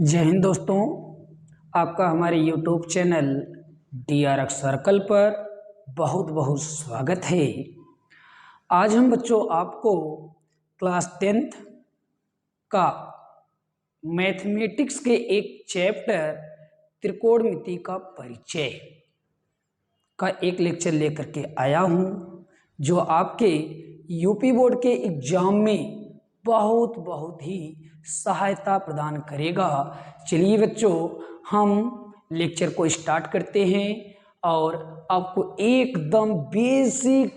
जय हिंद दोस्तों। आपका हमारे YouTube चैनल DRX सर्कल पर बहुत बहुत स्वागत है। आज हम बच्चों आपको क्लास 10th का मैथमेटिक्स के एक चैप्टर त्रिकोणमिति का परिचय का एक लेक्चर लेकर के आया हूँ, जो आपके यूपी बोर्ड के एग्जाम में बहुत ही सहायता प्रदान करेगा। चलिए बच्चों, हम लेक्चर को स्टार्ट करते हैं और आपको एकदम बेसिक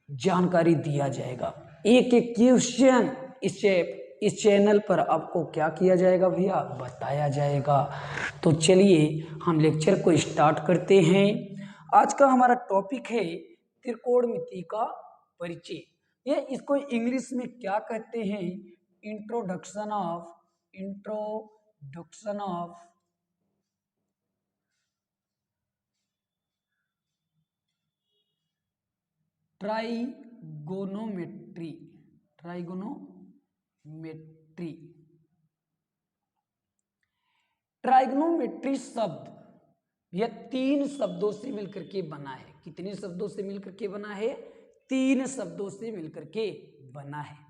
जानकारी दिया जाएगा। एक एक क्वेश्चन इस चैनल पर आपको क्या किया जाएगा भैया, बताया जाएगा। तो चलिए हम लेक्चर को स्टार्ट करते हैं। आज का हमारा टॉपिक है त्रिकोणमिति का परिचय। ये इसको इंग्लिश में क्या कहते हैं? Introduction of trigonometry. ट्राइगोनोमेट्री शब्द यह 3 शब्दों से मिलकर के बना है। कितने शब्दों से मिलकर के बना है? 3 शब्दों से मिलकर के बना है।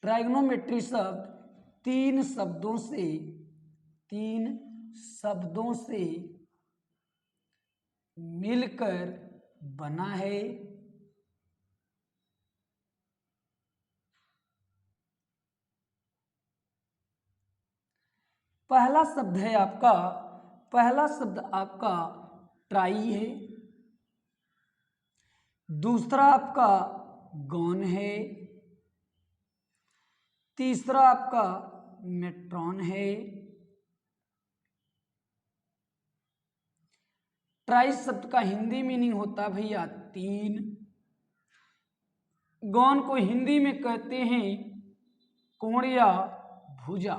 ट्राइगोनोमेट्री शब्द 3 शब्दों से मिलकर बना है। पहला शब्द आपका ट्राई है, दूसरा आपका गॉन है, तीसरा आपका मेट्रॉन है। ट्राई शब्द का हिंदी मीनिंग होता भैया 3। गौन को हिंदी में कहते हैं कोण या भुजा।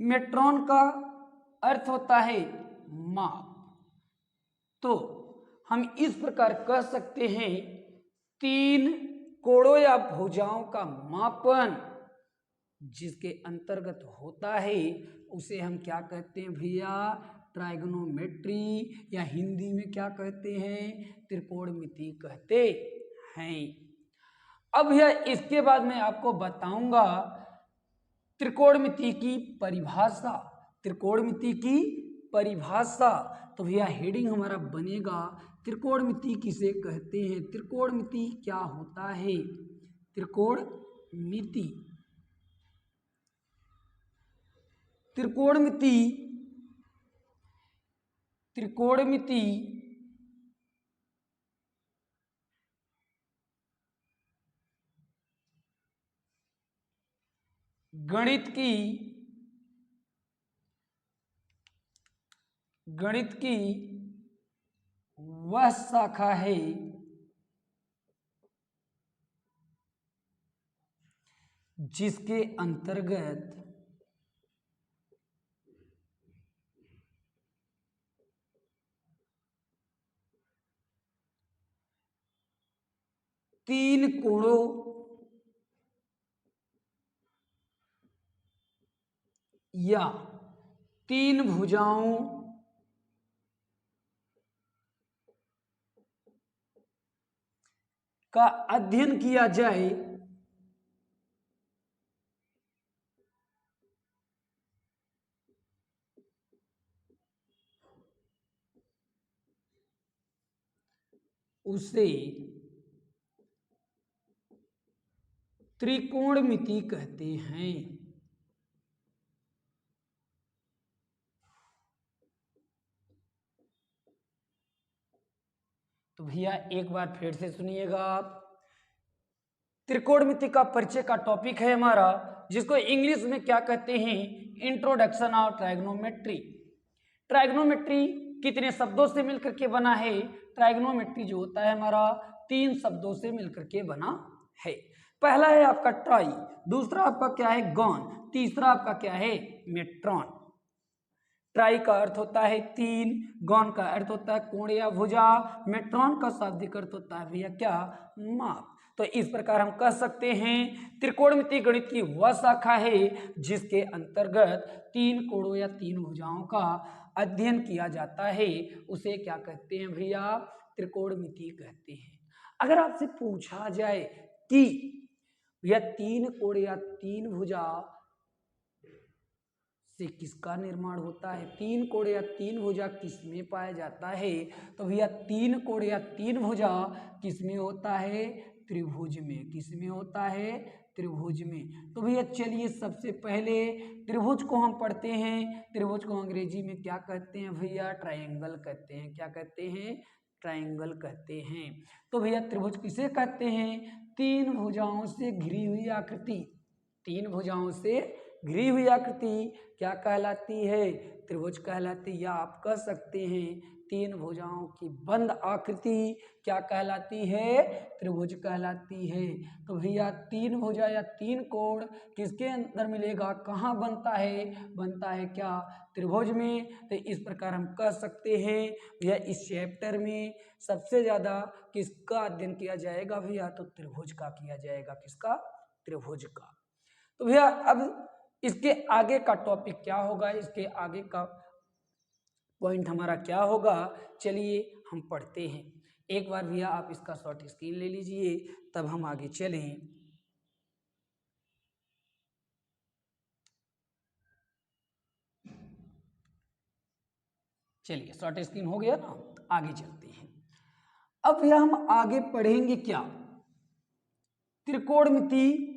मेट्रॉन का अर्थ होता है माप। तो हम इस प्रकार कह सकते हैं 3 कोणों या भुजाओं का मापन जिसके अंतर्गत होता है उसे हम क्या कहते हैं भैया? ट्राइगोनोमेट्री, या हिंदी में क्या कहते हैं? त्रिकोणमिति कहते हैं। अब यह इसके बाद मैं आपको बताऊंगा त्रिकोणमिति की परिभाषा। तो भैया हेडिंग हमारा बनेगा त्रिकोणमिति किसे कहते हैं, त्रिकोणमिति क्या होता है। त्रिकोणमिति गणित की वह शाखा है जिसके अंतर्गत तीन कोणों या 3 भुजाओं का अध्ययन किया जाए उसे त्रिकोणमिति कहते हैं। तो भैया एक बार फिर से सुनिएगा आप। त्रिकोणमिति का परिचय का टॉपिक है हमारा, जिसको इंग्लिश में क्या कहते हैं? Introduction of trigonometry. ट्राइगोनोमेट्री कितने शब्दों से मिलकर के बना है? ट्राइगोनोमेट्री जो होता है हमारा 3 शब्दों से मिलकर के बना है। पहला है आपका ट्राई, दूसरा आपका क्या है? गॉन, तीसरा आपका क्या है? मेट्रॉन। ट्राई का अर्थ होता है तीन, गौन का अर्थ होता है कोण या भुजा, मेट्रॉन का शाब्दिक अर्थ होता है भैया क्या, माप। तो इस प्रकार हम कह सकते हैं त्रिकोणमितीय गणित की वह शाखा है जिसके अंतर्गत तीन कोणों या तीन भुजाओं का अध्ययन किया जाता है, उसे क्या कहते हैं भैया, त्रिकोणमिति कहते हैं। अगर आपसे पूछा जाए कि यह तीन कोण या तीन भुजा से किसका निर्माण होता है, तीन कोण या तीन भुजा किसमें पाया जाता है, तो भैया तीन कोण या तीन भुजा किसमें होता है, त्रिभुज में। किसमें होता है, त्रिभुज में। तो भैया चलिए सबसे पहले त्रिभुज को हम पढ़ते हैं। त्रिभुज को अंग्रेजी में क्या कहते हैं भैया, ट्रायंगल कहते हैं। क्या कहते हैं, ट्रायंगल कहते हैं। तो भैया त्रिभुज किसे कहते हैं, तीन भुजाओं से घिरी हुई आकृति। तीन भुजाओं से घिरी हुई आकृति क्या कहलाती है, त्रिभुज कहलाती है। या आप कह सकते हैं तीन भुजाओं की बंद आकृति क्या कहलाती है, त्रिभुज कहलाती है। तो भैया तीन भुजा या तीन कोण किसके अंदर मिलेगा, कहाँ बनता है, बनता है क्या, त्रिभुज में। तो इस प्रकार हम कह सकते हैं भैया इस चैप्टर में सबसे ज़्यादा किसका अध्ययन किया जाएगा भैया, तो त्रिभुज का किया जाएगा। किसका, त्रिभुज का। तो भैया अब इसके आगे का टॉपिक क्या होगा, इसके आगे का पॉइंट हमारा क्या होगा, चलिए हम पढ़ते हैं। एक बार भैया आप इसका शॉर्ट स्क्रीन ले लीजिए, तब हम आगे चलें। चलिए शॉर्ट स्क्रीन हो गया ना, आगे चलते हैं। अब भैया हम आगे पढ़ेंगे क्या, त्रिकोणमिति,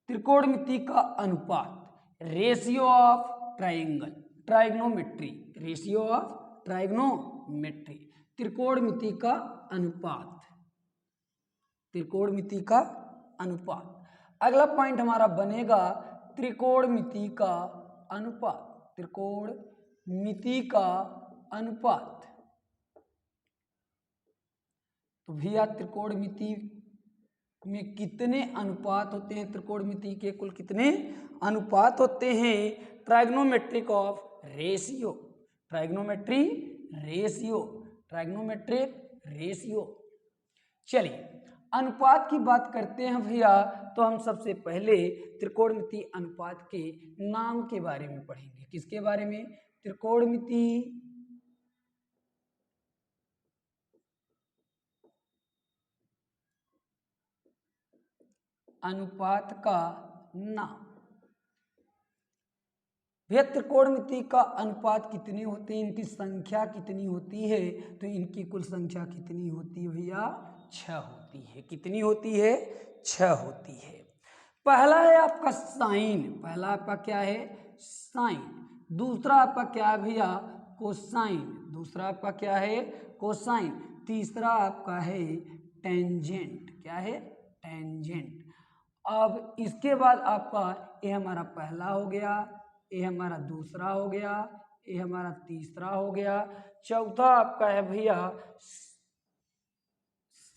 त्रिकोणमिति का अनुपात, ratio of triangle, trigonometry, ratio of trigonometry, त्रिकोणमिति का अनुपात, त्रिकोणमिति का अनुपात। अगला पॉइंट हमारा बनेगा त्रिकोणमिति का अनुपात, त्रिकोणमिति का अनुपात। तो भैया त्रिकोणमिति में कितने अनुपात होते हैं, त्रिकोणमिति के कुल कितने अनुपात होते हैं, trigonometric of ratio, ट्राइग्नोमेट्री ratio, trigonometric ratio. चलिए अनुपात की बात करते हैं भैया, तो हम सबसे पहले त्रिकोणमिति अनुपात के नाम के बारे में पढ़ेंगे। किसके बारे में, त्रिकोणमिति अनुपात का नाम। भैया त्रिकोणमिति का अनुपात कितने होते हैं, इनकी संख्या कितनी होती है, तो इनकी कुल संख्या कितनी होती है भैया, 6 होती है। कितनी होती है, 6 होती है। पहला है आपका साइन, पहला आपका क्या है, साइन। दूसरा आपका क्या है भैया, कोसाइन। दूसरा आपका क्या है, कोसाइन। तीसरा आपका है टेंजेंट। क्या है, टेंजेंट। अब इसके बाद आपका ये हमारा पहला हो गया, ये हमारा दूसरा हो गया, ये हमारा तीसरा हो गया, चौथा आपका है भैया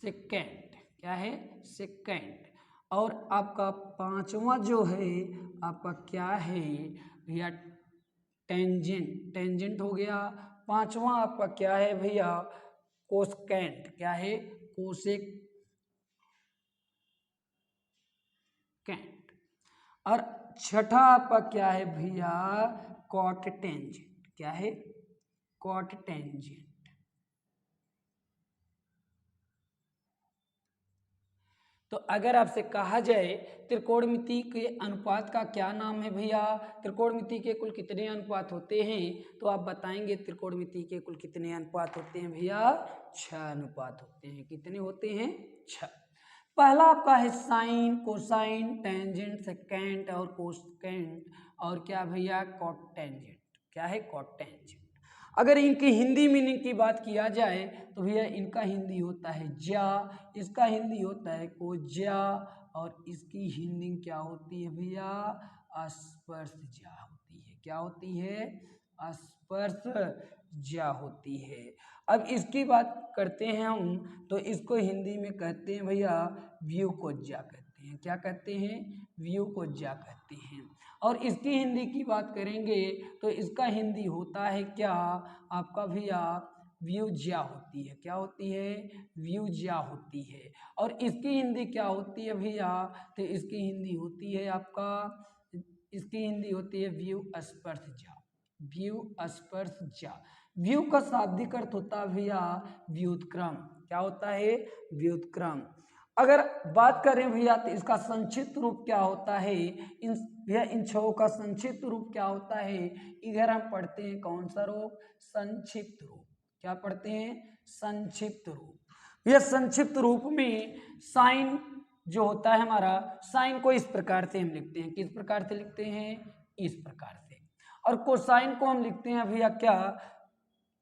सेकेंड। क्या है, सेकेंड। और आपका पांचवा जो है आपका क्या है भैया, टेंजेंट, टेंजेंट हो गया। पांचवा आपका क्या है भैया, कोसेकेंट। क्या है, कोसेकेंट। और छठा आपका क्या है भैया, कॉट टेंजेंट। क्या है, कॉट टेंजेंट। तो अगर आपसे कहा जाए त्रिकोणमिति के अनुपात का क्या नाम है भैया, त्रिकोणमिति के कुल कितने अनुपात होते हैं, तो आप बताएंगे त्रिकोणमिति के कुल कितने अनुपात होते हैं भैया, 6 अनुपात होते हैं। कितने होते हैं, 6। पहला आपका है साइन, कोसाइन, टेंजेंट, सेकेंट और कोसेकेंट, और क्या भैया, कॉट टेंजेंट। क्या है, कॉट टेंजेंट। अगर इनकी हिंदी मीनिंग की बात किया जाए तो भैया इनका हिंदी होता है ज्या, इसका हिंदी होता है कोज्या, और इसकी हिंदी क्या होती है भैया, स्पर्श ज्या होती है। क्या होती है, स्पर्श ज्या होती है। अब इसकी बात करते हैं हम, तो इसको हिंदी में कहते हैं भैया व्यूकोज्या कहते हैं। क्या कहते हैं, व्यूकोज्या कहते हैं। और इसकी हिंदी की बात करेंगे तो इसका हिंदी होता है क्या आपका भैया व्यूज्या होती है। क्या होती है? व्यूज्या होती है। और इसकी हिंदी क्या होती है भैया? तो इसकी हिंदी होती है आपका, इसकी हिंदी होती है व्यू स्पर्शजा। व्यू स्पर्शजा। व्यू का शाब्दिक अर्थ होता है भैया व्युत्क्रम। क्या होता है? व्युत्क्रम। अगर बात करें भैया तो इसका संक्षिप्त रूप क्या होता है? इन भैया इन छहों का संक्षिप्त रूप क्या होता है? इधर हम पढ़ते हैं कौन सा रूप? संक्षिप्त रूप। क्या पढ़ते हैं? संक्षिप्त रूप। भैया संक्षिप्त रूप में साइन जो होता है हमारा, साइन को इस प्रकार से हम लिखते हैं। किस प्रकार से लिखते हैं? इस प्रकार से। और कोसाइन को हम लिखते हैं भैया क्या?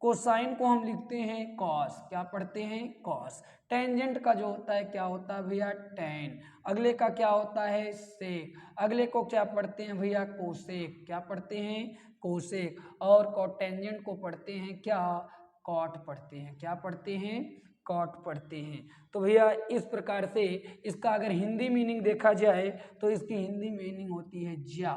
कोसाइन को हम लिखते हैं कॉस। क्या पढ़ते हैं? कॉस। टेंजेंट का जो होता है क्या होता है भैया? टेन। अगले का क्या होता है? सेक। अगले को क्या पढ़ते हैं भैया? कोसेक। क्या पढ़ते हैं? कोसेक। और कोटेंजेंट को पढ़ते हैं क्या? कॉट पढ़ते हैं। क्या पढ़ते हैं? कॉट पढ़ते हैं। तो भैया इस प्रकार से इसका अगर हिंदी मीनिंग देखा जाए तो इसकी हिंदी मीनिंग होती है ज्या,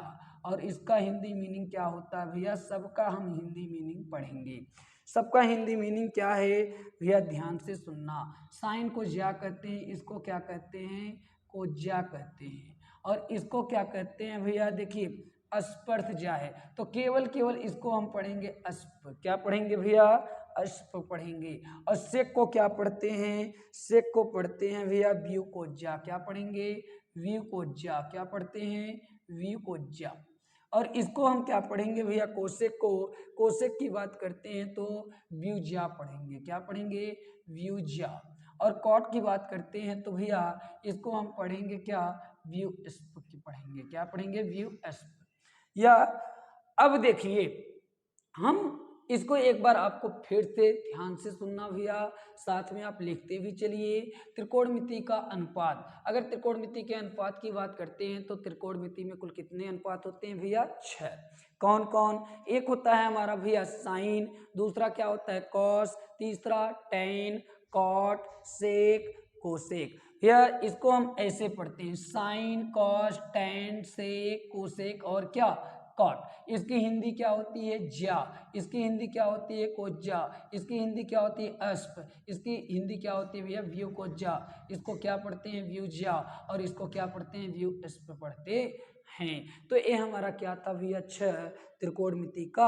और इसका हिंदी मीनिंग क्या होता है भैया? सबका हम हिंदी मीनिंग पढ़ेंगे। सबका हिंदी मीनिंग क्या है भैया? ध्यान से सुनना। साइन को ज्या कहते हैं, इसको क्या कहते हैं? को ज्या कहते हैं। और इसको क्या कहते हैं भैया? देखिए अस्पर्श ज्या है, तो केवल केवल इसको हम पढ़ेंगे अस्प। क्या पढ़ेंगे भैया? अस्प पढ़ेंगे। और सेक को क्या पढ़ते हैं? सेक को पढ़ते हैं भैया व्यू को ज्या। क्या पढ़ेंगे? व्यू को ज्या। क्या पढ़ते हैं? व्यू को ज्या। और इसको हम क्या पढ़ेंगे भैया? कोसेक को। कोसेक की बात करते हैं तो व्यूज्या पढ़ेंगे। क्या पढ़ेंगे? व्यूज्या। और कॉट की बात करते हैं तो भैया इसको हम पढ़ेंगे क्या? व्यू स्प की पढ़ेंगे। क्या पढ़ेंगे? व्यू स्प। या अब देखिए हम इसको एक बार आपको फिर से ध्यान से सुनना भैया, साथ में आप लिखते भी चलिए। त्रिकोणमिति का अनुपात। अगर त्रिकोणमिति के अनुपात की बात करते हैं तो त्रिकोणमिति में कुल कितने अनुपात होते हैं भैया? 6। कौन कौन? एक होता है हमारा भैया साइन, दूसरा क्या होता है? कॉस, तीसरा टेन, कॉट, सेक, कोसेक। भैया इसको हम ऐसे पढ़ते हैं साइन, कॉस, टेन, सेक, कोसेक और क्या? कॉट। इसकी हिंदी क्या होती है? ज्या। इसकी हिंदी क्या होती है? कोज्या। इसकी हिंदी क्या होती है? अस्प। इसकी हिंदी क्या होती है भैया? व्यू कोज्या। इसको क्या पढ़ते हैं? व्यूज्या। और इसको क्या पढ़ते हैं? व्यू अस्प पढ़ते हैं। तो ये हमारा क्या था भैया? 6 त्रिकोणमिति का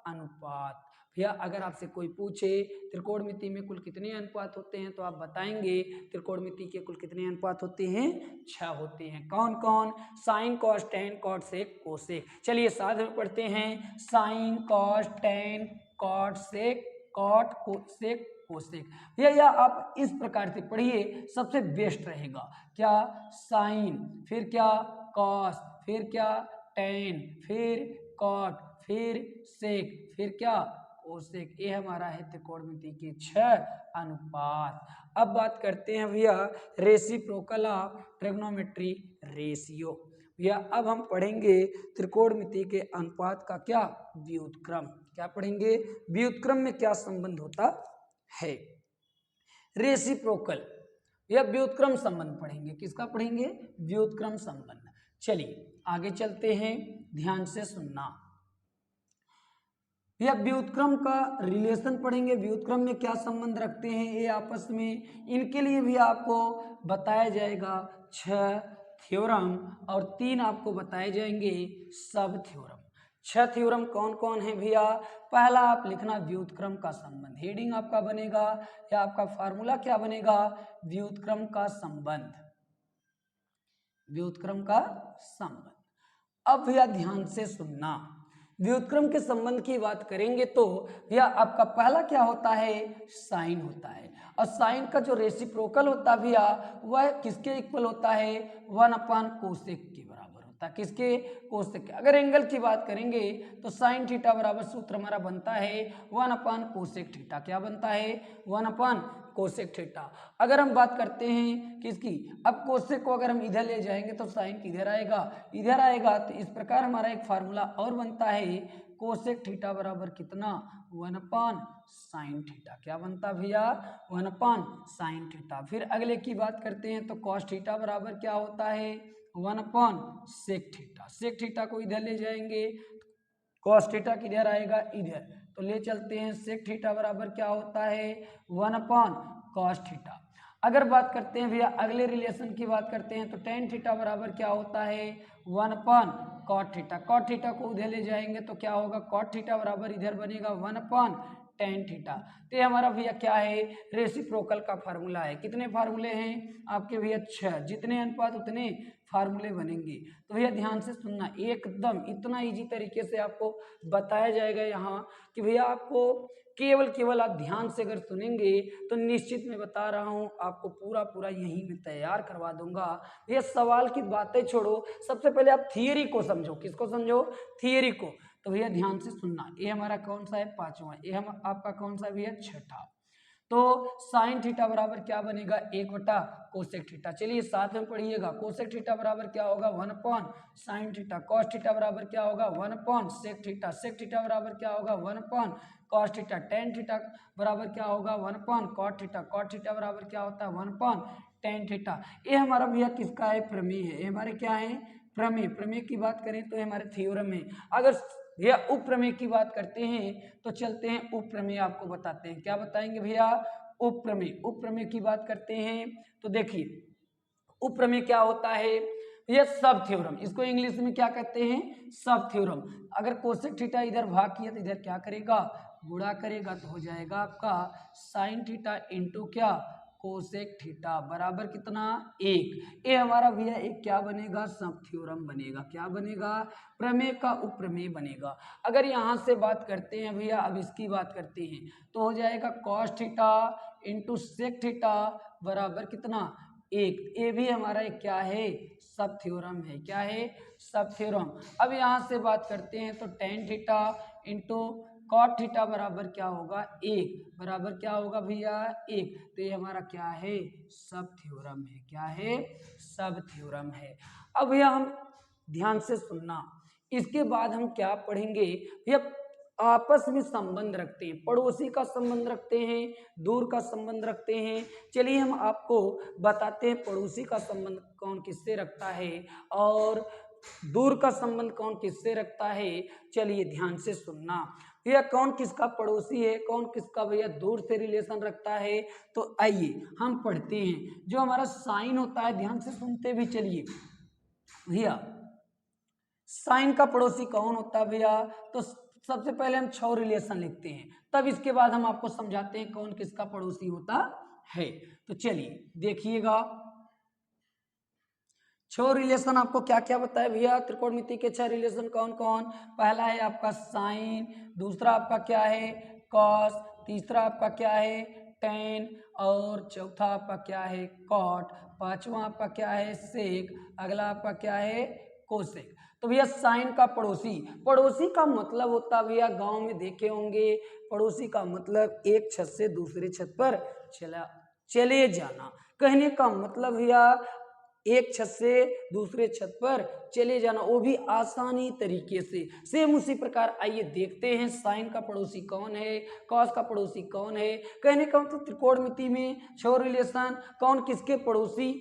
अनुपात। भैया अगर आपसे कोई पूछे त्रिकोणमिति में कुल कितने अनुपात होते हैं तो आप बताएंगे त्रिकोणमिति के कुल कितने अनुपात होते हैं? 6 होते हैं। कौन कौन? साइन, कॉस, टेन, कॉट, सेक, कोसेक। चलिए साथ में पढ़ते हैं। साइन, कॉस, टेन, कॉट, सेक, कॉट, कोसेक, कोसेक। भैया आप इस प्रकार से पढ़िए, सबसे बेस्ट रहेगा। क्या? साइन, फिर क्या? कॉस, फिर क्या? टेन, फिर कॉट, फिर सेक, फिर क्या? कोसेक। ये हमारा है त्रिकोणमिति के 6 अनुपात। अब बात करते हैं भैया रेसिप्रोकल ऑफ ट्रिग्नोमेट्री रेशियो। भैया अब हम पढ़ेंगे त्रिकोणमिति के अनुपात का क्या? व्युत्क्रम। क्या पढ़ेंगे? व्युत्क्रम में क्या संबंध होता है? रेसिप्रोकल या व्युत्क्रम संबंध पढ़ेंगे। किसका पढ़ेंगे? व्युत्क्रम संबंध। चलिए आगे चलते हैं, ध्यान से सुनना। या व्युत्क्रम का रिलेशन पढ़ेंगे। व्युत्क्रम में क्या संबंध रखते हैं ये आपस में, इनके लिए भी आपको बताया जाएगा 6 थ्योरम और 3 आपको बताए जाएंगे सब थ्योरम। 6 थ्योरम कौन कौन है भैया? पहला आप लिखना व्युत्क्रम का संबंध। हेडिंग आपका बनेगा या आपका फार्मूला क्या बनेगा? व्युत्क्रम का संबंध। व्युत्क्रम का संबंध। अब भैया ध्यान से सुनना, व्युत्क्रम के संबंध की बात करेंगे तो भैया आपका पहला क्या होता है? साइन होता है। और साइन का जो रेसिप्रोकल होता है भैया वह किसके इक्वल होता है? 1/कोसेक के बराबर होता है। किसके? कोसेक के। अगर एंगल की बात करेंगे तो साइन थीटा बराबर सूत्र हमारा बनता है 1/कोसेक थीटा। क्या बनता है? 1/कोसेक थीटा। अगर हम बात करते हैं किसकी? अब कोसेक को अगर हम इधर ले जाएंगे तो साइन किधर आएगा? इधर आएगा। तो इस प्रकार हमारा एक फार्मूला और बनता है कोसेक थीटा बराबर कितना? 1/साइन थीटा। क्या बनता भैया? 1/साइन थीटा। फिर अगले की बात करते हैं तो कॉस थीटा बराबर क्या होता है? 1/sec θ। sec θ को इधर ले जाएंगे, cos θ किधर आएगा, इधर, तो ले चलते हैं। sec θ बराबर क्या होता है, 1/cos θ। अगर बात करते हैं भैया अगले रिलेशन की बात करते हैं, तो tan θ बराबर क्या होता है, 1/cot θ। cot θ को उधर ले जाएंगे तो क्या होगा, cot θ बराबर इधर बनेगा 1/tan θ। तो ये हमारा भैया क्या है, रेसिप्रोकल का फार्मूला है। कितने फार्मूले हैं आपके भैया, 6। जितने अनुपात उतने फार्मूले बनेंगे। तो भैया ध्यान से सुनना, एकदम इतना इजी तरीके से आपको बताया जाएगा यहाँ कि भैया आपको केवल आप ध्यान से अगर सुनेंगे तो निश्चित मैं बता रहा हूँ आपको पूरा यहीं में तैयार करवा दूंगा। ये सवाल की बातें छोड़ो, सबसे पहले आप थियरी को समझो। किसको समझो, थियरी को। तो भैया ध्यान से सुनना, ये हमारा कौन सा है, 5वां। ये हम आपका कौन सा है भैया, 6ठा। तो साइन थीटा बराबर क्या बनेगा, 1/कोसेक थीटा। चलिए साथ में पढ़िएगा, कोसेक थीटा बराबर क्या होगा, 1/साइन थीटा। कॉस थीटा बराबर क्या होगा, 1/सेक थीटा। सेक थीटा बराबर क्या होगा, 1/कॉस थीटा। टेन थीटा बराबर क्या होगा, 1/कॉट थीटा। कॉट थीटा बराबर क्या होता है, 1/टेन थीटा। ये हमारा भैया किसका है, प्रमेय है। ये हमारे क्या है, प्रमेय। प्रमेय की बात करें तो ये हमारे थ्योरम है। अगर भैया उपप्रमेय की बात करते हैं तो चलते हैं उपप्रमेय आपको बताते हैं। क्या बताएंगे भैया, उपप्रमेय। उपप्रमेय की बात करते हैं तो देखिए उपप्रमेय क्या होता है, ये सब थ्योरम। इसको इंग्लिश में क्या कहते हैं, सब थ्योरम। अगर कोसेक थीटा इधर भाग किया तो इधर क्या करेगा, गुणा करेगा, तो हो जाएगा आपका साइन थीटा इंटू क्या, कोसेक थीटा बराबर कितना, 1। ये हमारा भैया एक क्या बनेगा, सब थ्योरम बनेगा। क्या बनेगा, प्रमेय का उपप्रमेय बनेगा। अगर यहाँ से बात करते हैं भैया, अब इसकी बात करते हैं तो हो जाएगा cos theta into sec theta बराबर कितना, 1। ये भी हमारा एक क्या है, सब थ्योरम है। क्या है, सब थ्योरम। अब यहाँ से बात करते हैं तो tan theta into cot theta बराबर क्या होगा, 1 बराबर क्या होगा भैया, 1। तो ये हमारा क्या है, सब थ्योरम है। क्या है, सब थ्योरम है। अब भैया हम ध्यान से सुनना, इसके बाद हम क्या पढ़ेंगे भैया, आपस में संबंध रखते हैं, पड़ोसी का संबंध रखते हैं, दूर का संबंध रखते हैं। चलिए हम आपको बताते हैं पड़ोसी का संबंध कौन किससे रखता है और दूर का संबंध कौन किससे रखता है। चलिए ध्यान से सुनना भैया, कौन किसका पड़ोसी है, कौन किसका भैया दूर से रिलेशन रखता है। तो आइए हम पढ़ते हैं। जो हमारा साइन होता है, ध्यान से सुनते भी चलिए भैया, साइन का पड़ोसी कौन होता है भैया। तो सबसे पहले हम 6 रिलेशन लिखते हैं, तब इसके बाद हम आपको समझाते हैं कौन किसका पड़ोसी होता है। तो चलिए देखिएगा, 6 रिलेशन आपको क्या क्या बताया भैया, त्रिकोणमिति के 6 रिलेशन कौन कौन। पहला है आपका साइन, दूसरा आपका क्या है कॉस, तीसरा आपका क्या है टेन, और चौथा आपका क्या है कॉट, पांचवा आपका क्या है सेक, अगला आपका क्या है कोसेक। तो भैया साइन का पड़ोसी, पड़ोसी का मतलब होता है भैया, गांव में देखे होंगे, पड़ोसी का मतलब एक छत से दूसरे छत पर चले जाना। कहने का मतलब भैया एक छत से दूसरे छत पर चले जाना, वो भी आसानी तरीके से। सेम उसी प्रकार आइए देखते हैं साइन का पड़ोसी कौन है, कॉस का पड़ोसी कौन है। कहने का मतलब त्रिकोणमिति में 6 रिलेशन कौन किसके पड़ोसी,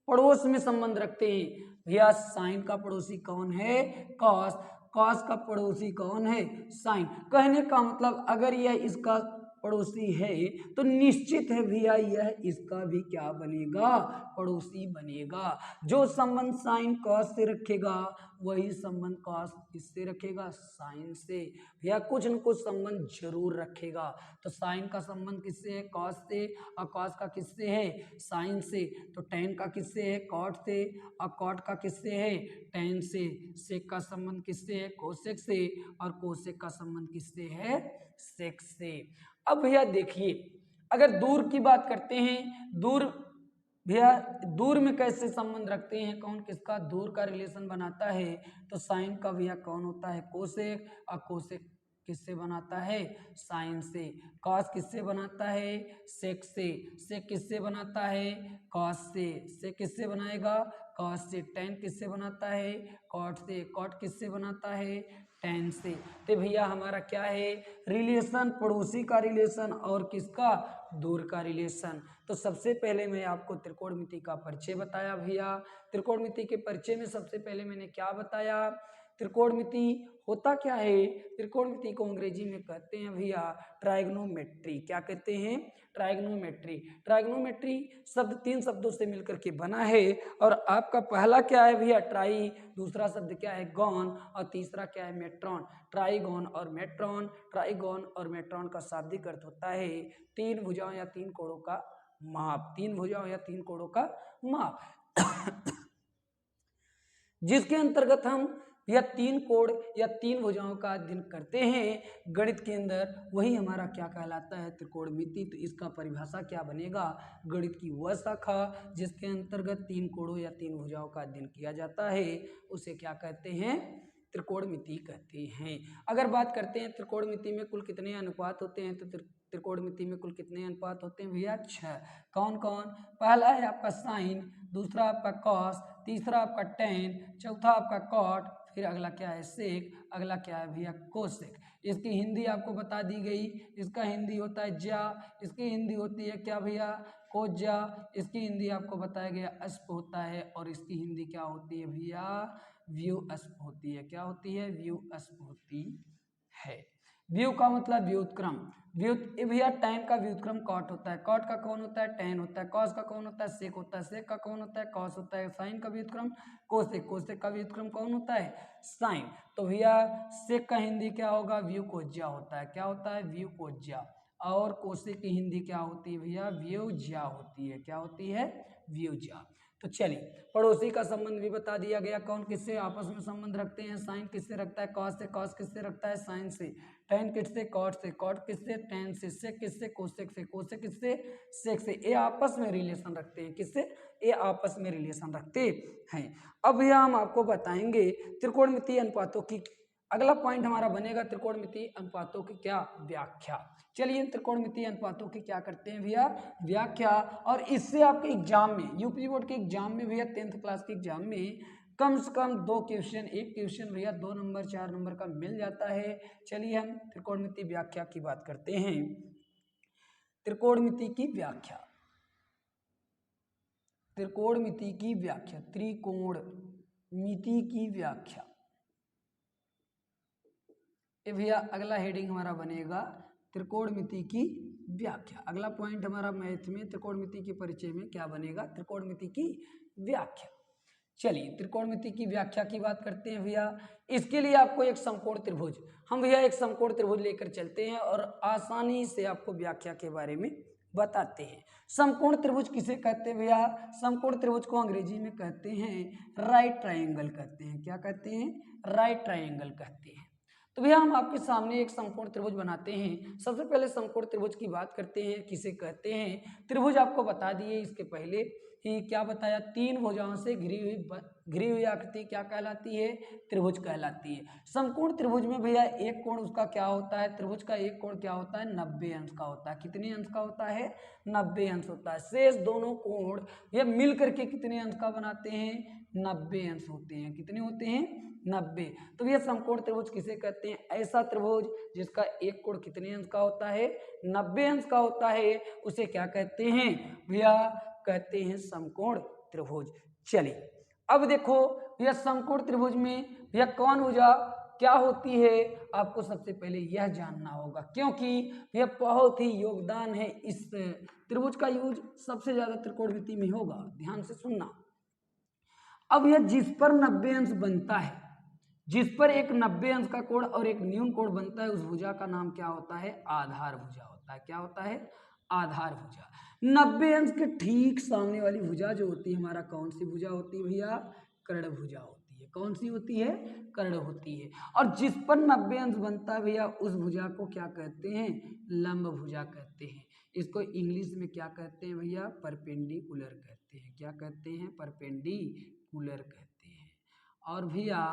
पड़ोस में संबंध रखते हैं। भैया साइन का पड़ोसी कौन है, कॉस, कॉस का पड़ोसी कौन है, साइन। कहने का मतलब अगर यह इसका पड़ोसी है तो निश्चित है भैया यह इसका भी क्या बनेगा, पड़ोसी बनेगा। जो संबंध साइन कॉस से रखेगा वही संबंध कॉस किससे रखेगा, साइन से। भैया कुछ न कुछ संबंध जरूर रखेगा। तो साइन का संबंध किससे है, कॉस से, और कॉस का किससे है, साइन से। तो टेन का किससे है, कॉट से, और कॉट का किससे है, टेन से। सेक का संबंध किससे है, कोसेक से, और कोसेक का संबंध किससे है, सेक से। अब भैया देखिए, अगर दूर की बात करते हैं, दूर भैया दूर में कैसे संबंध रखते हैं, कौन किसका दूर का रिलेशन बनाता है। तो साइन का भैया कौन होता है, कोसेक, और कोसेक किससे बनाता है, साइन से। कॉस किससे बनाता है, सेक से। सेक किससे बनाता है, कॉस से। सेक किससे बनाएगा, कॉस से। टेन किससे बनाता है, कॉट से। कॉट किससे बनाता है, 10 से। तो भैया हमारा क्या है रिलेशन, पड़ोसी का रिलेशन और किसका, दूर का रिलेशन। तो सबसे पहले मैं आपको त्रिकोणमिति का परिचय बताया भैया। त्रिकोणमिति के परिचय में सबसे पहले मैंने क्या बताया, त्रिकोणमिति होता क्या है, त्रिकोणमिति को अंग्रेजी में कहते हैं भैया ट्राइगोनोमेट्री। क्या कहते हैं, ट्राइगोनोमेट्री। ट्राइगोनोमेट्री शब्द 3 शब्दों से मिलकर के बना है और आपका पहला क्या है भैया ट्राई, दूसरा शब्द क्या है गॉन और तीसरा क्या है मेट्रॉन। ट्राइगोन और मेट्रॉन, ट्राइगोन और मेट्रॉन का शाब्दिक अर्थ होता है 3 भुजाओं या 3 कोणों का माप, 3 भुजाओं या 3 कोणों का माप जिसके अंतर्गत हम या 3 कोण या 3 भुजाओं का अध्ययन करते हैं गणित के अंदर, वही हमारा क्या कहलाता है त्रिकोणमिति। तो इसका परिभाषा क्या बनेगा, गणित की वह शाखा जिसके अंतर्गत 3 कोणों या 3 भुजाओं का अध्ययन किया जाता है उसे क्या कहते हैं, त्रिकोणमिति कहते हैं। अगर बात करते हैं त्रिकोणमिति में कुल कितने अनुपात होते हैं, तो त्रिकोणमिति में कुल कितने अनुपात होते हैं भैया 6। कौन कौन, पहला है आपका साइन, दूसरा आपका कॉस, तीसरा आपका टेन, चौथा आपका कॉट, फिर अगला क्या है सेक, अगला क्या है भैया कोसेक। इसकी हिंदी आपको बता दी गई, इसका हिंदी होता है जा, इसकी हिंदी होती है क्या भैया कोजा, इसकी हिंदी आपको बताया गया अस्प होता है और इसकी हिंदी क्या होती है भैया व्यू अस्प होती है। क्या होती है, व्यू अस्प होती है। व्यू का मतलब व्युत्क्रम, भैया टैन का व्युत्क्रम कॉट होता है, कॉट का कौन होता है टैन होता है, कॉस का कौन होता है सेक होता है, सेक का कौन होता है कॉस होता है, साइन का व्युत्क्रम कोसेक, कोसेक का व्युत्क्रम कौन होता है साइन। तो भैया सेक का हिंदी क्या होगा व्यू कोज्या होता है, क्या होता है व्यू कोज्या, और कोसेक की हिंदी क्या होती है भैया व्यूज्या होती है। क्या होती है व्यूज्या। तो चलिए पड़ोसी का संबंध भी बता दिया गया, कौन किससे आपस में संबंध रखते हैं, साइन किससे रखता है कॉस से, कॉस किससे रखता है साइन से, टैन किससे कॉट से, कॉट किससे टैन से, सेक किससे कोसेक से, कोसेक किससे सेक से। ये आपस में रिलेशन रखते हैं, किससे, ये आपस में रिलेशन रखते हैं। अब भैया हम आपको बताएंगे त्रिकोणमितीय अनुपातों की, अगला पॉइंट हमारा बनेगा त्रिकोणमितीय अनुपातों की क्या व्याख्या। चलिए त्रिकोणमितीय अनुपातों की क्या करते हैं भैया व्याख्या, और इससे आपके एग्जाम में यूपी बोर्ड के एग्जाम में भैया 10th क्लास के एग्जाम में कम से कम 2 क्वेश्चन, एक क्वेश्चन भैया 2 नंबर 4 नंबर का मिल जाता है। चलिए हम त्रिकोणमितीय व्याख्या की बात करते हैं। त्रिकोणमिति की व्याख्या, त्रिकोणमिति की व्याख्या, त्रिकोणमिति की व्याख्या, ये भैया अगला हेडिंग हमारा बनेगा त्रिकोणमिति की व्याख्या। अगला पॉइंट हमारा मैथ में त्रिकोणमिति के परिचय में क्या बनेगा त्रिकोणमिति की व्याख्या। चलिए त्रिकोणमिति की व्याख्या की बात करते हैं भैया। इसके लिए आपको एक समकोण त्रिभुज, हम भैया एक समकोण त्रिभुज लेकर चलते हैं और आसानी से आपको व्याख्या के बारे में बताते हैं। समकोण त्रिभुज किसे कहते हैं भैया, समकोण त्रिभुज को अंग्रेजी में कहते हैं राइट ट्रायंगल कहते हैं। क्या कहते हैं, राइट ट्रायंगल कहते हैं। तो भैया हम आपके सामने एक समकोण त्रिभुज बनाते हैं। सबसे पहले समकोण त्रिभुज की बात करते हैं, किसे कहते हैं, त्रिभुज आपको बता दिए इसके पहले ही, क्या बताया 3 भुजाओं से घिरी हुई आकृति क्या कहलाती है त्रिभुज कहलाती है। समकोण त्रिभुज में भैया एक कोण उसका क्या होता है, त्रिभुज का एक कोण क्या होता है 90 अंश का होता है। कितने अंश का होता है 90 अंश होता है। शेष दोनों कोण ये मिल करके कितने अंश का बनाते हैं 90 अंश होते हैं। कितने होते हैं 90। तो भैया समकोण त्रिभुज किसे कहते हैं, ऐसा त्रिभुज जिसका एक कोण कितने अंश का होता है 90 अंश का होता है, उसे क्या कहते हैं भैया कहते हैं समकोण त्रिभुज। चलिए अब देखो भैया समकोण त्रिभुज में भैया कौन भुजा क्या होती है, आपको सबसे पहले यह जानना होगा, क्योंकि यह बहुत ही योगदान है इस त्रिभुज का यूज सबसे ज्यादा त्रिकोणमिति में होगा। ध्यान से सुनना। अब यह जिस पर 90 अंश बनता है, जिस पर एक 90 अंश का कोण और एक न्यून कोण बनता है, उस भुजा का नाम क्या होता है आधार भुजा होता है। क्या होता है आधार भुजा। 90 अंश के ठीक सामने वाली भुजा जो होती है हमारा कौन सी भुजा होती है भैया कर्ण भुजा होती है। कौन सी होती है कर्ण होती है। और जिस पर 90 अंश बनता है भैया उस भुजा को क्या कहते हैं लंब भुजा कहते हैं। इसको इंग्लिश में क्या कहते हैं भैया परपेंडिकुलर कहते हैं। क्या कहते हैं परपेंडिकुलर कहते हैं। और भैया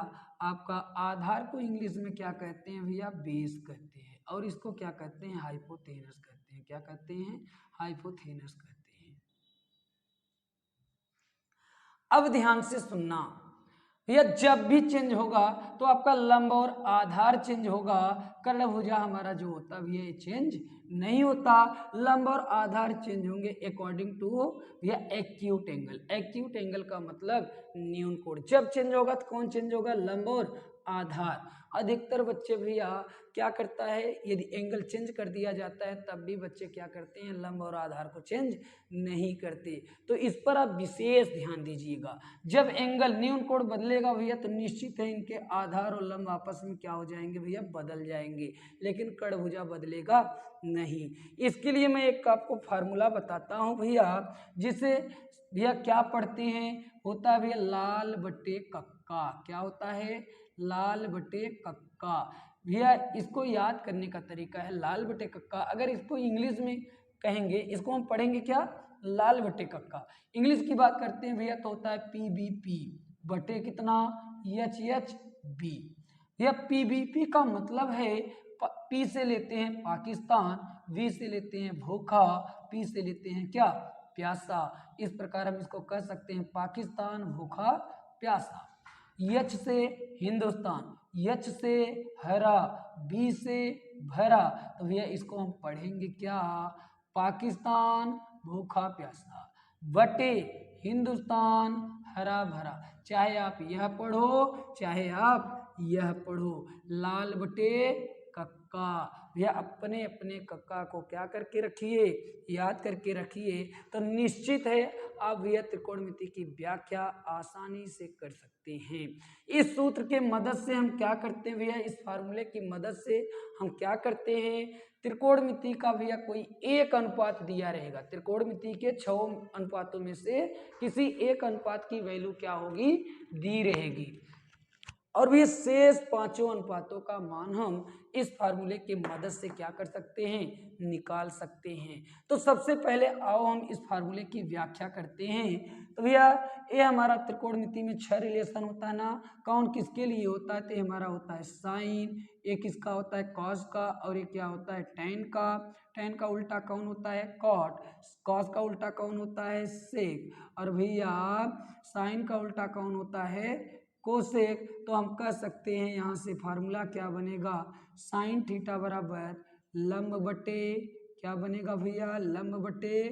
आपका आधार को इंग्लिश में क्या कहते हैं भैया बेस कहते हैं, और इसको क्या कहते हैं हाइपोथेनस कहते हैं। क्या कहते हैं हाइपोथेनस कहते हैं। अब ध्यान से सुनना, भैया जब भी चेंज होगा तो आपका लंब और आधार चेंज होगा, कर्ण भुजा हमारा जो होता है ये चेंज नहीं होता। लंब और आधार चेंज होंगे अकॉर्डिंग टू भैया एक्यूट एंगल। एक्यूट एंगल का मतलब न्यून कोण। जब चेंज होगा तो कौन चेंज होगा? लंब और आधार। अधिकतर बच्चे भैया क्या करता है, यदि एंगल चेंज कर दिया जाता है तब भी बच्चे क्या करते हैं, लंब और आधार को चेंज नहीं करते। तो इस पर आप विशेष ध्यान दीजिएगा। जब एंगल न्यून कोण बदलेगा भैया तो निश्चित है इनके आधार और लंब आपस में क्या हो जाएंगे भैया, बदल जाएंगे, लेकिन कर्ण भुजा बदलेगा नहीं। इसके लिए मैं एक आपको फार्मूला बताता हूँ भैया, जिसे भैया क्या पढ़ते हैं, होता है भैया लाल बटे कक्का। क्या होता है? लाल बटे कक्का। भैया इसको याद करने का तरीका है लाल बटे कक्का। अगर इसको इंग्लिश में कहेंगे, इसको हम पढ़ेंगे क्या, लाल बटे कक्का। इंग्लिश की बात करते हैं भैया तो होता है PBP बटे कितना, HHB। भैया PBP का मतलब है P से लेते हैं पाकिस्तान, V से लेते हैं भूखा, P से लेते हैं क्या, प्यासा। इस प्रकार हम इसको कह सकते हैं पाकिस्तान भूखा प्यासा। H से हिंदुस्तान, H से हरा, B से भरा। तो भैया इसको हम पढ़ेंगे क्या, पाकिस्तान भूखा प्यासा बटे हिंदुस्तान हरा भरा। चाहे आप यह पढ़ो चाहे आप यह पढ़ो, लाल बटे कक्का। भैया अपने अपने कक्का को क्या करके रखिए, याद करके रखिए, तो निश्चित है आप भैया त्रिकोणमिति की व्याख्या आसानी से कर सकते हैं। इस सूत्र के मदद से हम क्या करते हैं भैया, इस फार्मूले की मदद से हम क्या करते हैं, त्रिकोणमिति का भैया कोई एक अनुपात दिया रहेगा, त्रिकोणमिति के 6 अनुपातों में से किसी एक अनुपात की वैल्यू क्या होगी, दी रहेगी, और भी शेष 5 अनुपातों का मान हम इस फार्मूले की मदद से क्या कर सकते हैं, निकाल सकते हैं। तो सबसे पहले आओ हम इस फार्मूले की व्याख्या करते हैं। तो भैया ये हमारा त्रिकोणमिति में 6 रिलेशन होता है ना, कौन किसके लिए होता है, तो हमारा होता है साइन, एक किसका होता है कॉस का, और एक क्या होता है टैन का। टैन का उल्टा कौन होता है कॉट, कॉस का उल्टा कौन होता है सेक, और भैया साइन का उल्टा कौन होता है कोसेक। तो हम कह सकते हैं यहाँ से फार्मूला क्या बनेगा, साइन थीटा बराबर लंब बटे क्या बनेगा भैया, लंब बटे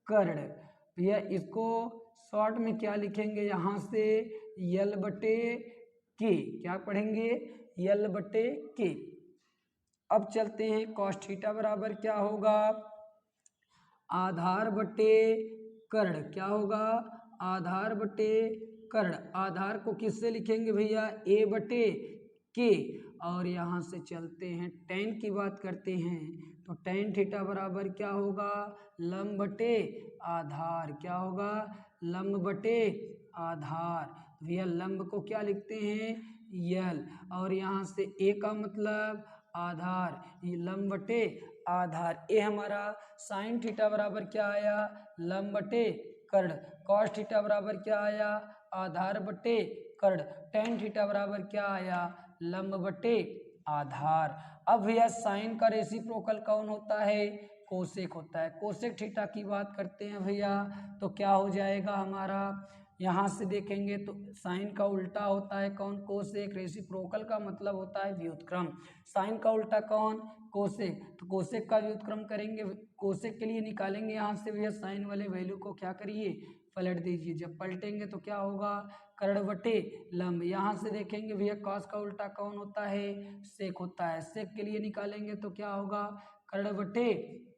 कर्ण। भैया इसको शॉर्ट में क्या लिखेंगे, यहाँ से यल बटे के, क्या पढ़ेंगे, यल बटे के। अब चलते हैं कॉस थीटा बराबर क्या होगा, आधार बटे कर्ण। क्या होगा, आधार बटे कर्ण। आधार को किससे लिखेंगे भैया, ए बटे के। और यहाँ से चलते हैं टैन की बात करते हैं, तो टैन थीटा बराबर क्या होगा, लंब बटे आधार। क्या होगा, लंब बटे आधार। भैया लंब को क्या लिखते हैं, यल, और यहाँ से ए का मतलब आधार, ये लंब बटे आधार। ए हमारा साइन थीटा बराबर क्या आया, लंब बटे कर्ण। कॉस थीटा बराबर क्या आया, आधार बटे कर्ण। टैन थीटा बराबर क्या आया, लंब बटे आधार। अब भैया साइन का रेसिप्रोकल कौन होता है, कोसेक होता है। कोसेक थीटा की बात करते हैं भैया तो क्या हो जाएगा हमारा, यहाँ से देखेंगे तो साइन का उल्टा होता है कौन, कोसेक। रेसिप्रोकल का मतलब होता है व्युत्क्रम, साइन का उल्टा कौन, कोसेक। तो कोसेक का व्युत्क्रम करेंगे, कोसेक के लिए निकालेंगे यहाँ से भैया साइन वाले वैल्यू को क्या करिए, पलट दीजिए। जब पलटेंगे तो क्या होगा, कर्ण बटे लंब। यहाँ से देखेंगे भैया कॉस का उल्टा कौन होता है, सेक होता है। सेक के लिए निकालेंगे तो क्या होगा, कर्ण बटे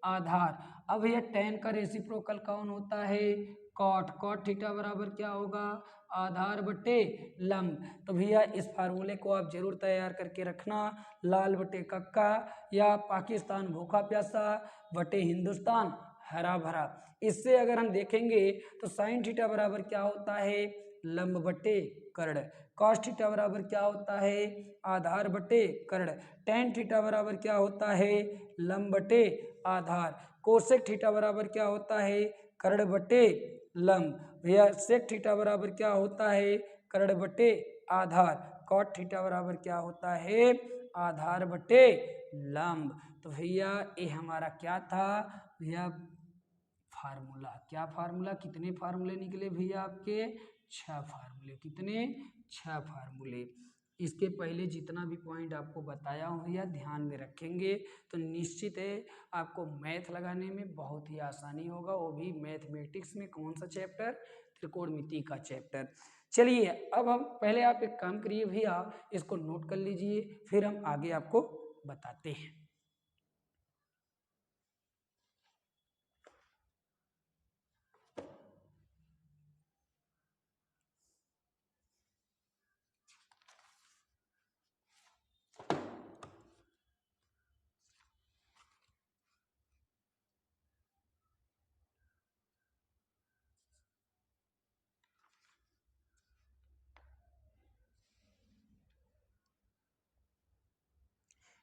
आधार। अब भैया टैन का रेसिप्रोकल कौन होता है, कॉट। कॉट थीटा बराबर क्या होगा, आधार बटे लंब। तो भैया इस फार्मूले को आप जरूर तैयार करके रखना, लाल बटे कक्का या पाकिस्तान भूखा प्यासा बटे हिंदुस्तान हरा भरा। इससे अगर हम देखेंगे तो साइन थीटा बराबर क्या होता है, लंब बटे कर्ण। कॉस थीटा बराबर क्या होता है, आधार बटे कर्ण। टैन थीटा बराबर क्या होता है, लंब बटे आधार। कोसेक थीटा बराबर क्या होता है, कर्ण बटे लंब। भैया सेक थीटा बराबर क्या होता है, कर्ण बटे आधार। कॉट थीटा बराबर क्या होता है, आधार बटे लंब। तो भैया ये हमारा क्या था भैया फार्मूला। क्या फार्मूला, कितने फार्मूले निकले भैया आपके? 6 फार्मूले। कितने? 6 फार्मूले। इसके पहले जितना भी पॉइंट आपको बताया हूँ भैया ध्यान में रखेंगे तो निश्चित है आपको मैथ लगाने में बहुत ही आसानी होगा, वो भी मैथमेटिक्स में। कौन सा चैप्टर? त्रिकोणमिति का चैप्टर। चलिए अब हम पहले आप एक काम करिए भैया, इसको नोट कर लीजिए, फिर हम आगे आपको बताते हैं।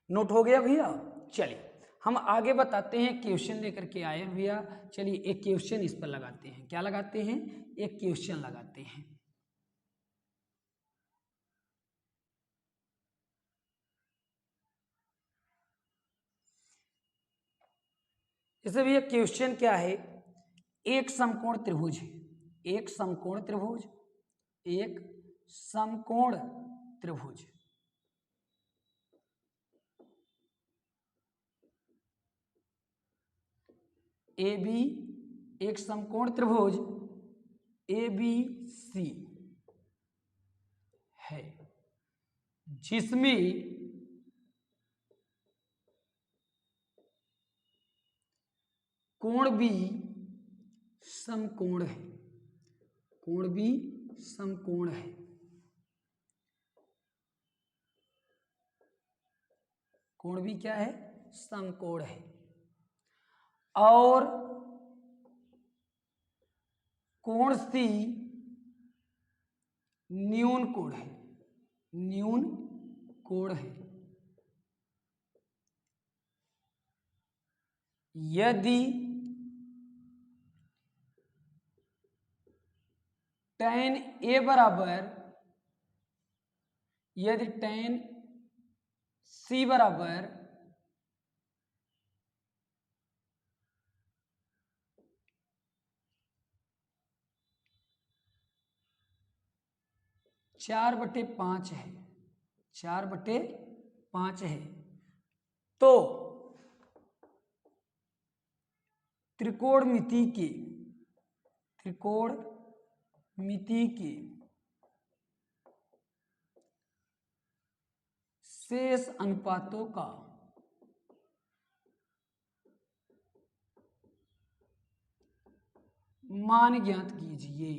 नोट हो गया भैया? चलिए हम आगे बताते हैं, क्वेश्चन लेकर के आए हैं भैया। चलिए एक क्वेश्चन इस पर लगाते हैं। क्या लगाते हैं? एक क्वेश्चन लगाते हैं। जैसे भैया क्वेश्चन क्या है? एक समकोण त्रिभुज है, एक समकोण त्रिभुज, एक समकोण त्रिभुज ए बी, एक समकोण त्रिभुज ए बी सी है जिसमें कोण भी समकोण है, कोण भी समकोण है। कोण भी क्या है? समकोण है। और कोण सी न्यून कोण है, न्यून कोण है। यदि tan A बराबर, यदि tan C बराबर 4/5 है, 4/5 है, तो त्रिकोणमिति के शेष अनुपातों का मान ज्ञात कीजिए।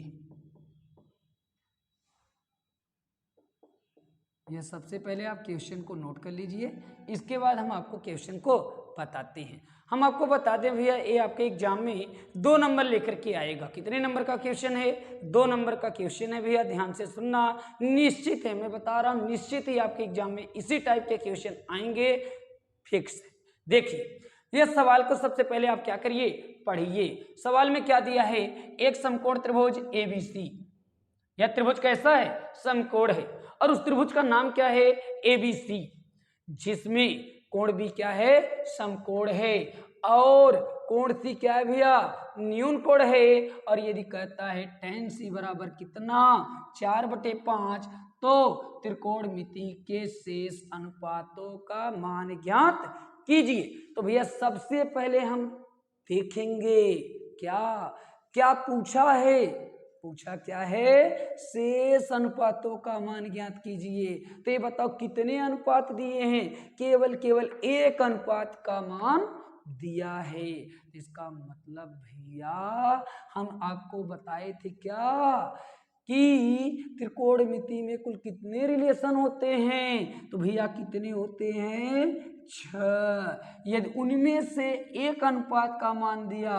यह सबसे पहले आप क्वेश्चन को नोट कर लीजिए, इसके बाद हम आपको क्वेश्चन को बताते हैं। हम आपको बता दें भैया, ये आपके एग्जाम में 2 नंबर लेकर के आएगा। कितने नंबर का क्वेश्चन है? 2 नंबर का क्वेश्चन है भैया, ध्यान से सुनना। निश्चित है, मैं बता रहा हूँ, निश्चित ही आपके एग्जाम में इसी टाइप के क्वेश्चन आएंगे, फिक्स है। देखिए यह सवाल को सबसे पहले आप क्या करिए, पढ़िए। सवाल में क्या दिया है? एक समकोण त्रिभुज ABC। यह त्रिभुज कैसा है? समकोण है। और उस त्रिभुज का नाम क्या है? ABC, जिसमें कोण भी क्या है? समकोण है। और कोण सी क्या है भैया? न्यून कोण है। और यदि कहता है tan C बराबर कितना? 4/5, तो त्रिकोणमिति के शेष अनुपातों का मान ज्ञात कीजिए। तो भैया सबसे पहले हम देखेंगे क्या क्या पूछा है। पूछा क्या है? शेष अनुपातों का मान ज्ञात कीजिए। तो ये बताओ कितने अनुपात दिए हैं? केवल एक अनुपात का मान दिया है। इसका मतलब भैया हम आपको बताए थे क्या कि त्रिकोणमिति में कुल कितने रिलेशन होते हैं? तो भैया कितने होते हैं? 6। यदि उनमें से एक अनुपात का मान दिया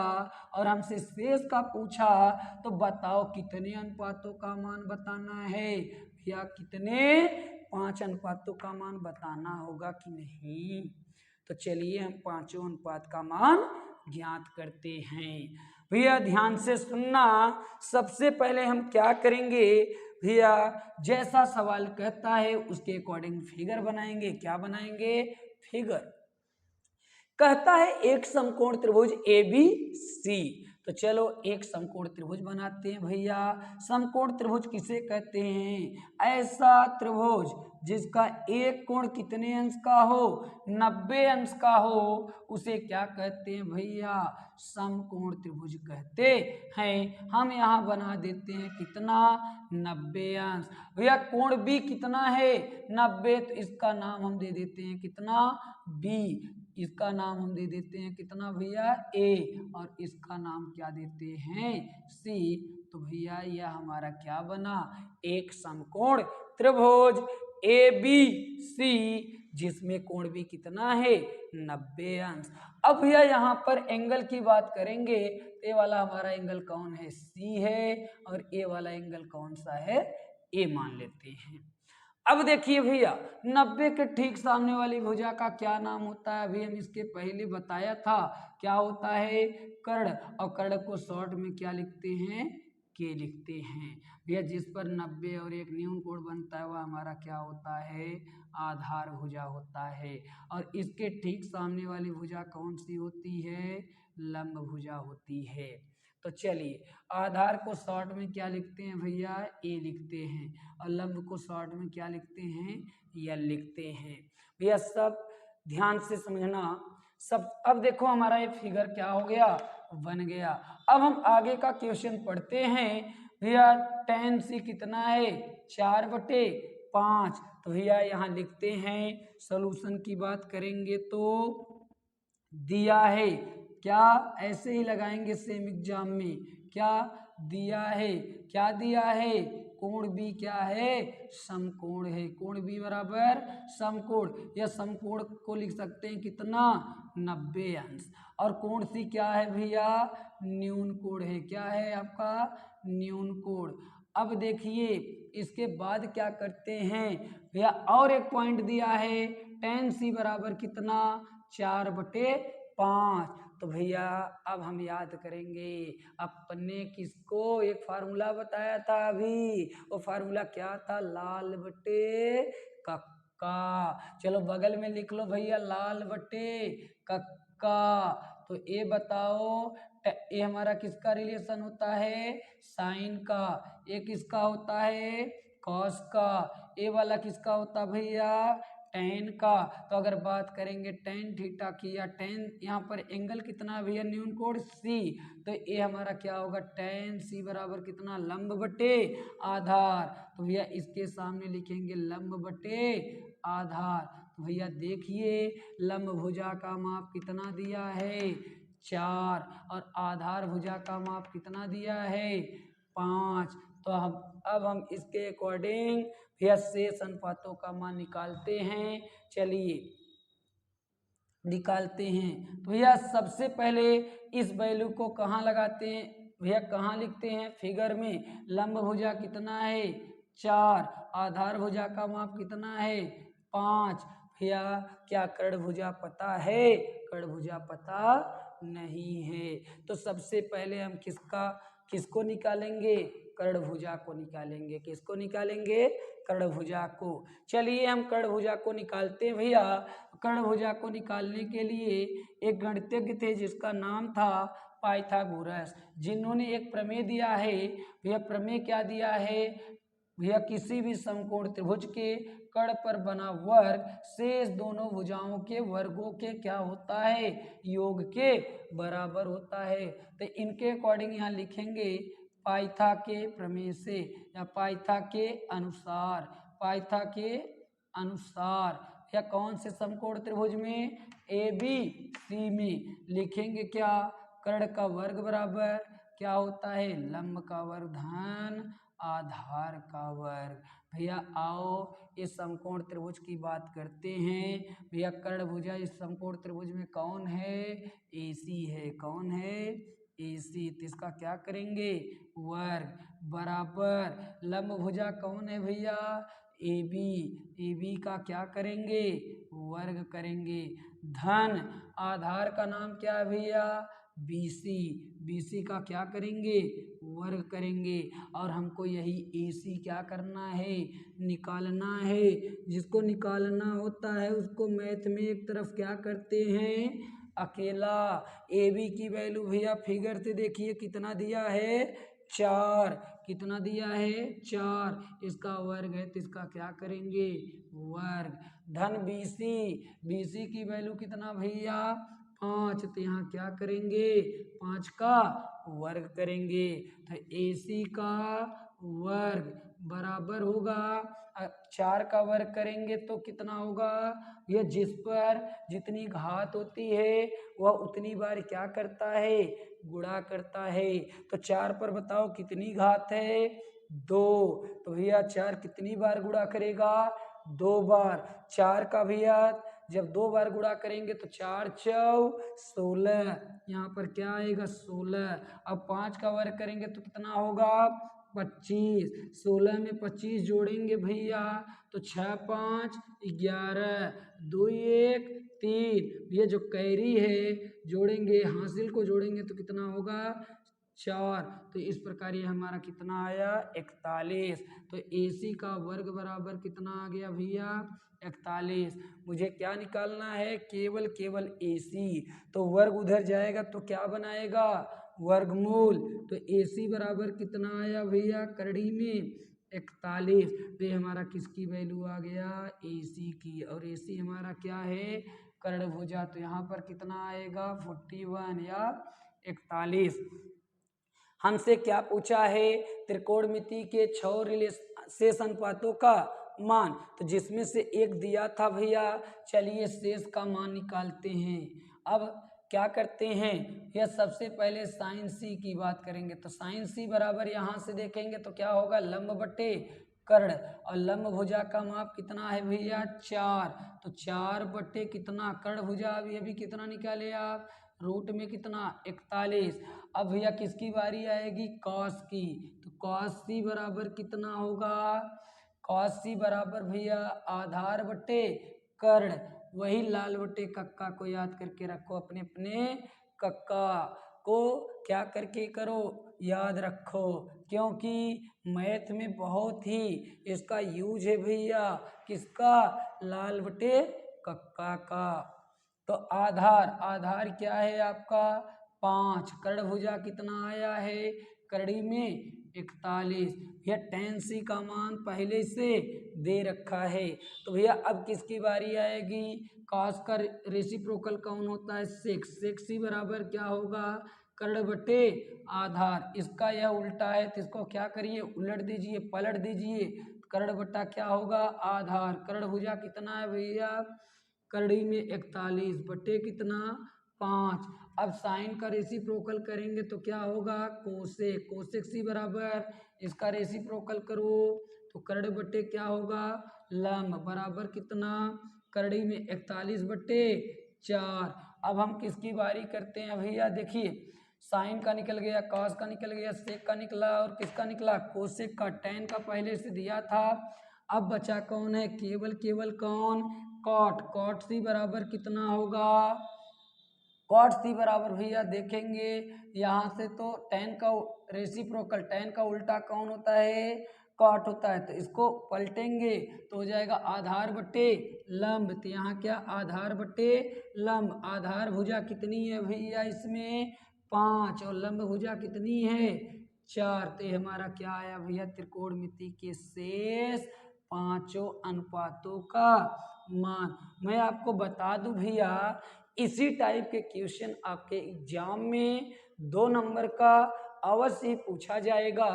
और हमसे शेष का पूछा, तो बताओ कितने अनुपातों का मान बताना है भैया? कितने? 5 अनुपातों का मान बताना होगा कि नहीं? तो चलिए हम 5 अनुपात का मान ज्ञात करते हैं। भैया ध्यान से सुनना, सबसे पहले हम क्या करेंगे भैया, जैसा सवाल कहता है उसके अकॉर्डिंग फिगर बनाएंगे। क्या बनाएंगे? फिगर। कहता है एक समकोण त्रिभुज ABC, तो चलो एक समकोण त्रिभुज बनाते हैं भैया। समकोण त्रिभुज किसे कहते हैं? ऐसा त्रिभुज जिसका एक कोण कितने अंश का हो? 90 अंश का हो, उसे क्या कहते हैं भैया? समकोण त्रिभुज कहते हैं। हम यहाँ बना देते हैं कितना? 90 अंश। भैया कोण भी कितना है? 90। तो इसका नाम हम दे देते हैं कितना? बी। इसका नाम हम दे देते हैं कितना भैया? ए। और इसका नाम क्या देते हैं? सी। तो भैया यह हमारा क्या बना? एक समकोण त्रिभुज ए बी सी, जिसमें कोण भी कितना है? 90 अंश। अब भैया यहाँ पर एंगल की बात करेंगे। ए वाला हमारा एंगल कौन है? सी है। और ए वाला एंगल कौन सा है? ए मान लेते हैं। अब देखिए भैया 90 के ठीक सामने वाली भुजा का क्या नाम होता है? अभी हम इसके पहले बताया था। क्या होता है? कर्ण। और कर्ण को शॉर्ट में क्या लिखते हैं? के लिखते हैं। भैया जिस पर 90 और एक न्यून कोण बनता है वह हमारा क्या होता है? आधार भुजा होता है। और इसके ठीक सामने वाली भुजा कौन सी होती है? लंब भुजा होती है। तो चलिए आधार को शॉर्ट में क्या लिखते हैं भैया? ए लिखते हैं। और लंब को शॉर्ट में क्या लिखते हैं? यल लिखते हैं। भैया सब ध्यान से समझना सब। अब देखो हमारा ये फिगर क्या हो गया? बन गया। अब हम आगे का क्वेश्चन पढ़ते हैं। भैया tan c कितना है? 4/5। तो भैया यहाँ लिखते हैं। सॉल्यूशन की बात करेंगे तो दिया है क्या? ऐसे ही लगाएंगे सेम एग्जाम में। क्या दिया है? क्या दिया है? कोण भी क्या है? समकोण है। कोण भी बराबर समकोण। या समकोण को लिख सकते हैं कितना? 90 अंश। और कोण सी क्या है भैया? न्यून कोण है। क्या है आपका? न्यून कोण। अब देखिए इसके बाद क्या करते हैं भैया? और एक पॉइंट दिया है tan c बराबर कितना? 4/5। तो भैया अब हम याद करेंगे अपने किसको? एक फार्मूला बताया था अभी। वो फार्मूला क्या था? लाल बटे कक्का। चलो बगल में लिख लो भैया लाल बटे कक्का। तो ये बताओ ये हमारा किसका रिलेशन होता है? साइन का। ये किसका होता है? कॉस का। ये वाला किसका होता भैया? tan का। तो अगर बात करेंगे tan थीटा की या tan यहाँ पर एंगल कितना भैया? न्यून कोण सी। तो ये हमारा क्या होगा? tan c बराबर कितना? लंब बटे आधार। तो भैया इसके सामने लिखेंगे लंब बटे आधार। तो भैया देखिए लंब भुजा का माप कितना दिया है? 4। और आधार भुजा का माप कितना दिया है? 5। तो अब हम इसके अकॉर्डिंग भैया शेष अनुपातों का मान निकालते हैं। चलिए निकालते हैं। तो भैया सबसे पहले इस वैल्यू को कहाँ लगाते हैं भैया? कहाँ लिखते हैं? फिगर में। लंब भुजा कितना है? 4। आधार भुजा का माप कितना है? 5। भैया क्या कर्ण भुजा पता है? कर्ण भुजा पता नहीं है। तो सबसे पहले हम किसको निकालेंगे? कर्ण भुजा को निकालेंगे। किसको निकालेंगे? कर्ण भुजा को। चलिए हम कर्ण भुजा को निकालते हैं भैया। कर्ण भुजा को निकालने के लिए एक गणितज्ञ थे जिसका नाम था पाइथागोरस, जिन्होंने एक प्रमेय दिया है। भैया प्रमेय क्या दिया है भैया? किसी भी समकोण त्रिभुज के कर्ण पर बना वर्ग शेष दोनों भुजाओं के वर्गों के क्या होता है? योग के बराबर होता है। तो इनके अकॉर्डिंग यहाँ लिखेंगे पाइथा के प्रमेय से या पाइथा के अनुसार। पाइथा के अनुसार या कौन से समकोण त्रिभुज में? ए बी सी में लिखेंगे क्या? कर्ण का वर्ग बराबर क्या होता है? लंब का वर्ग धन आधार का वर्ग। भैया आओ इस समकोण त्रिभुज की बात करते हैं। भैया कर्ण भुजा इस समकोण त्रिभुज में कौन है? AC है। कौन है? AC। तो इसका क्या करेंगे? वर्ग बराबर लंब भुजा कौन है भैया? AB। AB का क्या करेंगे? वर्ग करेंगे धन आधार का नाम क्या है भैया? BC। BC का क्या करेंगे? वर्ग करेंगे। और हमको यही AC क्या करना है? निकालना है। जिसको निकालना होता है उसको मैथ में एक तरफ क्या करते हैं? अकेला। ए बी की वैल्यू भैया फिगर से देखिए कितना दिया है, 4। कितना दिया है, 4। इसका वर्ग है तो इसका क्या करेंगे, वर्ग। धन बी सी की वैल्यू कितना भैया, 5। तो यहाँ क्या करेंगे, 5 का वर्ग करेंगे। तो ए सी का वर्ग बराबर होगा, 4 का वर्ग करेंगे तो कितना होगा, यह जिस पर जितनी घात होती है वह उतनी बार क्या करता है, गुणा करता है। तो 4 पर बताओ कितनी घात है, 2। तो भैया 4 कितनी बार गुणा करेगा, 2 बार। 4 का भैया जब 2 बार गुणा करेंगे तो 4 चौ 16, यहाँ पर क्या आएगा, 16। अब 5 का वर्ग करेंगे तो कितना होगा, 25। 16 में 25 जोड़ेंगे भैया तो 6 5 11, 2 1 3। ये जो कैरी है जोड़ेंगे, हासिल को जोड़ेंगे तो कितना होगा, 4। तो इस प्रकार ये हमारा कितना आया, 41। तो AC का वर्ग बराबर कितना आ गया भैया, 41। मुझे क्या निकालना है, केवल AC। तो वर्ग उधर जाएगा तो क्या बनाएगा, वर्गमूल। तो AC बराबर कितना आया भैया, करड़ी में 41। तो ये हमारा किसकी वैल्यू आ गया, AC की। और AC हमारा क्या है, कर्ण भुजा। तो यहाँ पर कितना आएगा, 41 या 41। हमसे क्या पूछा है, त्रिकोणमिति के 6 शेष अनुपातों का मान। तो जिसमें से एक दिया था भैया, चलिए शेष का मान निकालते हैं। अब क्या करते हैं, यह सबसे पहले साइन सी की बात करेंगे। तो साइन सी बराबर यहाँ से देखेंगे तो क्या होगा, लंब बटे कर्ण। और लंब भुजा का माप कितना है भैया, 4। तो 4 बटे कितना, कर्ण भुजा। अब ये भी कितना निकाले आप, रूट में कितना, 41। अब भैया किसकी बारी आएगी, कॉस की। तो कॉस सी बराबर कितना होगा, कॉस सी बराबर भैया आधार बटे कर्ण। वही लाल बटे कक्का को याद करके रखो, अपने अपने कक्का को क्या करके करो, याद रखो। क्योंकि मैथ में बहुत ही इसका यूज है भैया, किसका, लाल बटे कक्का का। तो आधार क्या है आपका, 5। कर्ण भुजा कितना आया है, करड़ी में 41। भैया tan c का मान पहले से दे रखा है। तो भैया अब किसकी बारी आएगी, cos का रेसिप्रोकल कौन होता है, 6। 6c बराबर क्या होगा, कर्ण बटे आधार। इसका यह उल्टा है तो इसको क्या करिए, उलट दीजिए, पलट दीजिए। कर्ण बटा क्या होगा, आधार। कर्ण भुजा कितना है भैया, करड़ी में 41 बटे कितना, 5। अब साइन का रेसिप्रोकल करेंगे तो क्या होगा, कोसेक। कोसेक सी बराबर इसका रेसिप्रोकल करो तो कर्ण बटे क्या होगा, लंब बराबर कितना, करड़ी में 41 बटे 4। अब हम किसकी बारी करते हैं भैया, देखिए साइन का निकल गया, कॉस का निकल गया, सेक का निकला और किसका निकला, कोसेक का। टैन का पहले से दिया था। अब बचा कौन है, केवल कौन, कॉट। कॉट सी बराबर कितना होगा, कॉट सी बराबर भैया देखेंगे यहाँ से तो टैन का रेसिप्रोकल, टैन का उल्टा कौन होता है, कॉट होता है। तो इसको पलटेंगे तो हो जाएगा आधार बटे लंब। तो यहाँ क्या, आधार बटे लंब। आधार भुजा कितनी है भैया इसमें, 5। और लंब भुजा कितनी है, 4। तो ये हमारा क्या आया भैया, त्रिकोणमिति के शेष 5 अनुपातों का मान। मैं आपको बता दूं भैया, इसी टाइप के क्वेश्चन आपके एग्जाम में 2 नंबर का अवश्य ही पूछा जाएगा।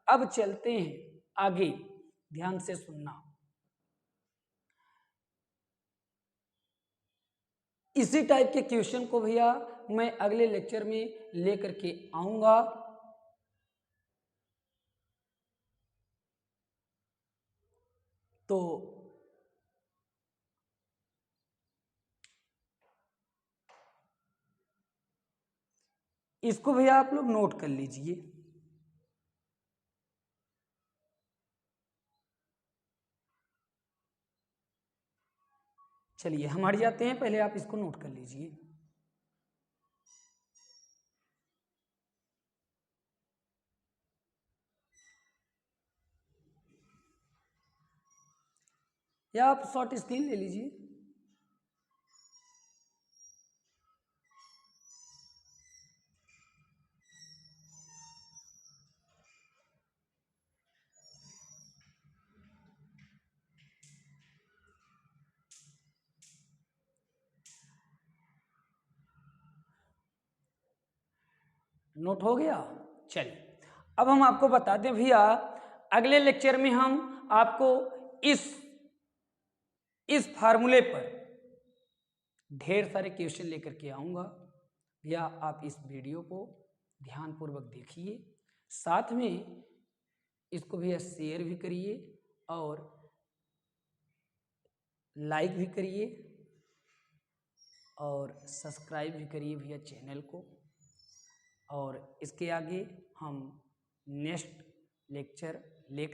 अब चलते हैं आगे, ध्यान से सुनना। इसी टाइप के क्वेश्चन को भैया मैं अगले लेक्चर में लेकर के आऊंगा। तो इसको भैया आप लोग नोट कर लीजिए। चलिए हम हट जाते हैं, पहले आप इसको नोट कर लीजिए। या आप शॉर्ट स्क्रीन ले लीजिए। नोट हो गया। चलिए अब हम आपको बताते हैं भैया, अगले लेक्चर में हम आपको इस फार्मूले पर ढेर सारे क्वेश्चन लेकर के आऊँगा। भैया आप इस वीडियो को ध्यानपूर्वक देखिए, साथ में इसको भैया शेयर भी करिए और लाइक भी करिए और सब्सक्राइब भी करिए भैया चैनल को। और इसके आगे हम नेक्स्ट लेक्चर लेकर